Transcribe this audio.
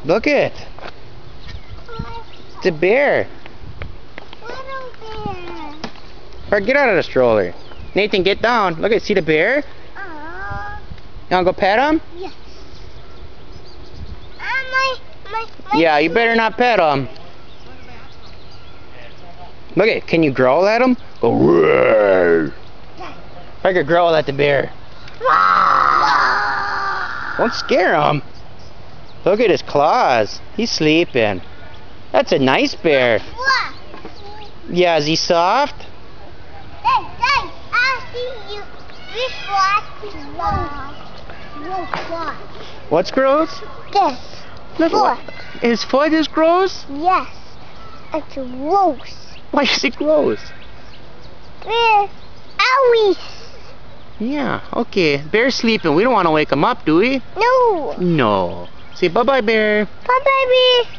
Look it. It's a bear. Little bear. Alright, get out of the stroller. Nathan, get down. Look at, see the bear? You wanna go pet him? Yes. My Yeah, you better not pet him. Look at, can you growl at him? Go roar. I could growl at the bear. Don't scare him. Look at his claws. He's sleeping. That's a nice bear. Yeah, is he soft? I see you. What's gross? This. Look, Foot. his foot is gross? Yes. It's gross. Why is it gross? Owie. Yeah, okay. Bear's sleeping. We don't want to wake him up, do we? No. No. Say bye-bye, bear. Bye, baby.